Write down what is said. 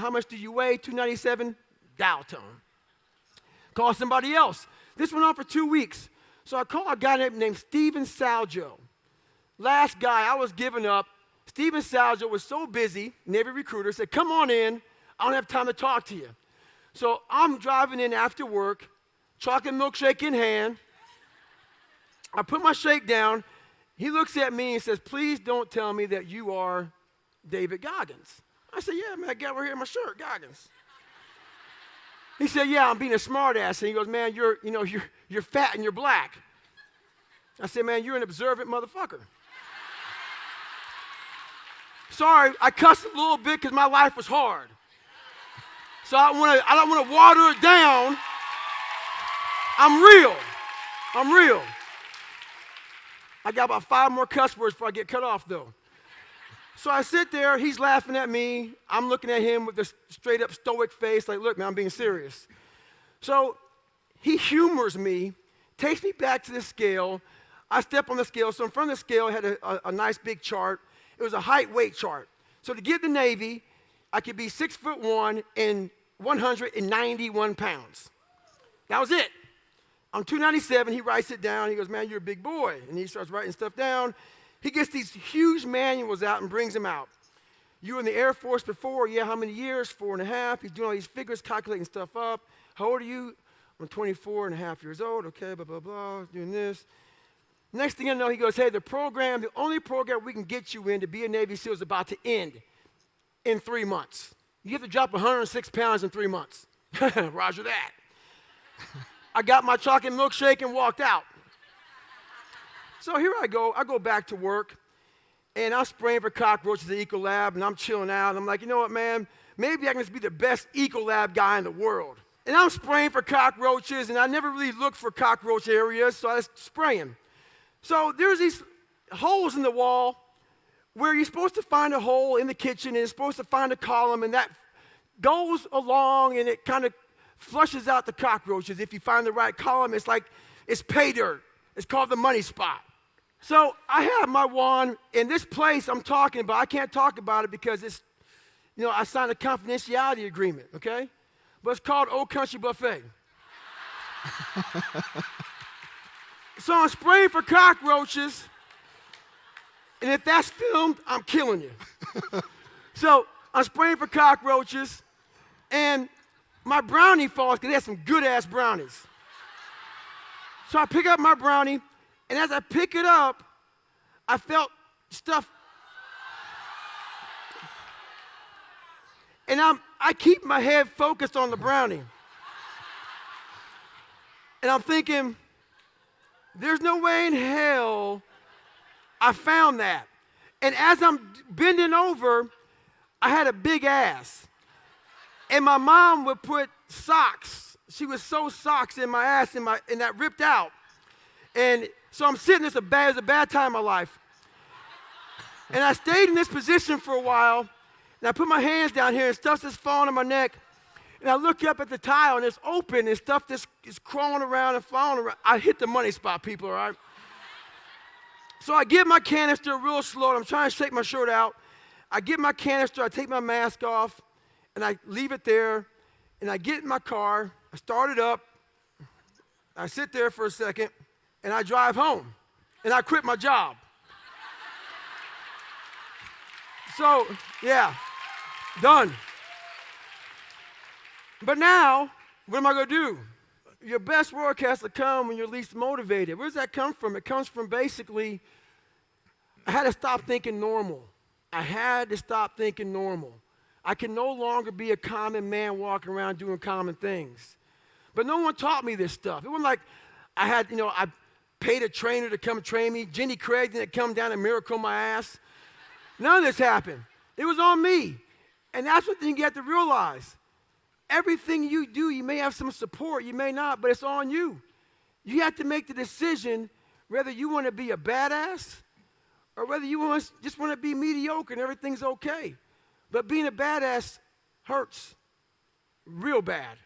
How much do you weigh? 297. Dial tone. Call somebody else. This went on for 2 weeks. So I called a guy named Steven Saljo. Last guy, I was giving up. Steven Saljo was so busy, Navy recruiter, said, come on in. I don't have time to talk to you. So I'm driving in after work, chocolate milkshake in hand. I put my shake down. He looks at me and says, please don't tell me that you are David Goggins. I said, yeah, man, I got right here in my shirt, Goggins. He said, yeah, I'm being a smart ass. And he goes, man, you're fat and you're black. I said, man, you're an observant motherfucker. Sorry, I cussed a little bit because my life was hard. So I don't want to water it down. I'm real. I got about 5 more cuss words before I get cut off, though. So I sit there, he's laughing at me. I'm looking at him with this straight up stoic face, like, look, man, I'm being serious. So he humors me, takes me back to the scale. I step on the scale. So in front of the scale, I had a nice big chart. It was a height weight chart. So to get the Navy, I could be 6'1" and 191 pounds. That was it. I'm 297. He writes it down. He goes, man, you're a big boy. And he starts writing stuff down. He gets these huge manuals out and brings them out. You were in the Air Force before? Yeah, how many years? 4.5. He's doing all these figures, calculating stuff up. How old are you? I'm 24 and a half years old. Okay, blah, blah, blah, doing this. Next thing I know, he goes, hey, the only program we can get you in to be a Navy SEAL is about to end in 3 months. You have to drop 106 pounds in 3 months. Roger that. I got my chocolate milkshake and walked out. So here I go back to work, and I'm spraying for cockroaches at Ecolab, and I'm chilling out. And I'm like, you know what, man? Maybe I can just be the best Ecolab guy in the world. And I'm spraying for cockroaches, and I never really looked for cockroach areas, so I was spraying. So there's these holes in the wall where you're supposed to find a hole in the kitchen, and it's supposed to find a column, and that goes along, and it kind of flushes out the cockroaches. If you find the right column, it's pay dirt. It's called the money spot. So I have my wand in this place I'm talking about. I can't talk about it because it's, I signed a confidentiality agreement, okay? But it's called Old Country Buffet. So I'm spraying for cockroaches, and if that's filmed, I'm killing you. So I'm spraying for cockroaches, and my brownie falls because they have some good-ass brownies. So I pick up my brownie, and as I pick it up, I felt stuff. And I keep my head focused on the brownie. And I'm thinking, there's no way in hell I found that. And as I'm bending over, I had a big ass. And my mom would put socks. She would sew socks in my ass, and that ripped out. And so I'm sitting, it was a bad time in my life. And I stayed in this position for a while, and I put my hands down here, and stuff's just falling on my neck. And I look up at the tile, and it's open, and stuff just is crawling around and falling around. I hit the money spot, people, all right? So I get my canister real slow, and I'm trying to shake my shirt out. I get my canister, I take my mask off, and I leave it there, and I get in my car, I start it up, I sit there for a second, and I drive home, and I quit my job. So, yeah, done. But now, what am I going to do? Your best work has to come when you're least motivated. Where does that come from? It comes from basically, I had to stop thinking normal. I can no longer be a common man walking around doing common things. But no one taught me this stuff. It wasn't like I paid a trainer to come train me. Jenny Craig didn't come down and miracle my ass. None of this happened. It was on me. And that's what you have to realize. Everything you do, you may have some support, you may not, but it's on you. You have to make the decision whether you want to be a badass or whether you just want to be mediocre and everything's okay. But being a badass hurts real bad.